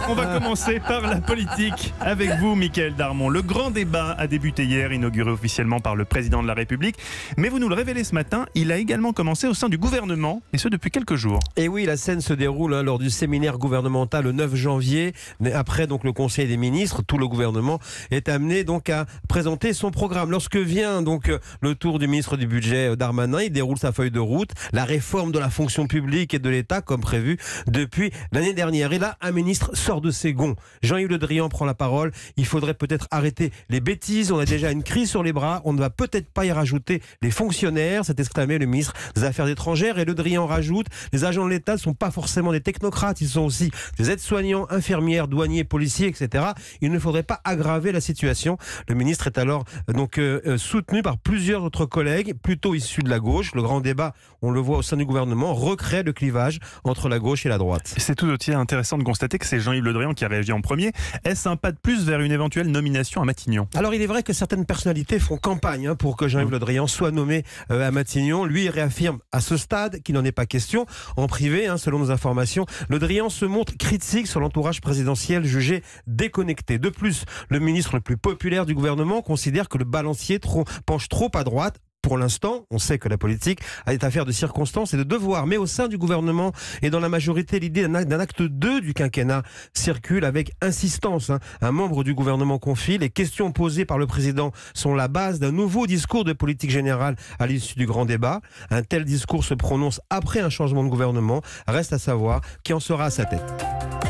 On va commencer par la politique avec vous, Mickaël Darmon. Le grand débat a débuté hier, inauguré officiellement par le président de la République. Mais vous nous le révélez ce matin, il a également commencé au sein du gouvernement, et ce depuis quelques jours. Et oui, la scène se déroule lors du séminaire gouvernemental le 9 janvier. Après donc le Conseil des ministres, tout le gouvernement est amené donc à présenter son programme. Lorsque vient donc le tour du ministre du Budget Darmanin, il déroule sa feuille de route, la réforme de la fonction publique et de l'État comme prévu depuis l'année dernière. Et là, un ministre sort de ses gonds. Jean-Yves Le Drian prend la parole. Il faudrait peut-être arrêter les bêtises. On a déjà une crise sur les bras. On ne va peut-être pas y rajouter les fonctionnaires, s'est exclamé le ministre des Affaires étrangères. Et Le Drian rajoute, les agents de l'État ne sont pas forcément des technocrates. Ils sont aussi des aides-soignants, infirmières, douaniers, policiers, etc. Il ne faudrait pas aggraver la situation. Le ministre est alors donc soutenu par plusieurs autres collègues, plutôt issus de la gauche. Le grand débat, on le voit au sein du gouvernement, recrée le clivage entre la gauche et la droite. C'est tout aussi intéressant de constater que c'est Jean-Yves Le Drian qui a réagi en premier. Est-ce un pas de plus vers une éventuelle nomination à Matignon? Alors il est vrai que certaines personnalités font campagne pour que Jean-Yves Le Drian soit nommé à Matignon. Lui, il réaffirme à ce stade qu'il n'en est pas question. En privé, selon nos informations, Le Drian se montre critique sur l'entourage présidentiel jugé déconnecté. De plus, le ministre le plus populaire du gouvernement considère que le balancier penche trop à droite. Pour l'instant, on sait que la politique est affaire de circonstances et de devoirs. Mais au sein du gouvernement et dans la majorité, l'idée d'un acte 2 du quinquennat circule avec insistance. Un membre du gouvernement confie, les questions posées par le président sont la base d'un nouveau discours de politique générale à l'issue du grand débat. Un tel discours se prononce après un changement de gouvernement. Reste à savoir qui en sera à sa tête.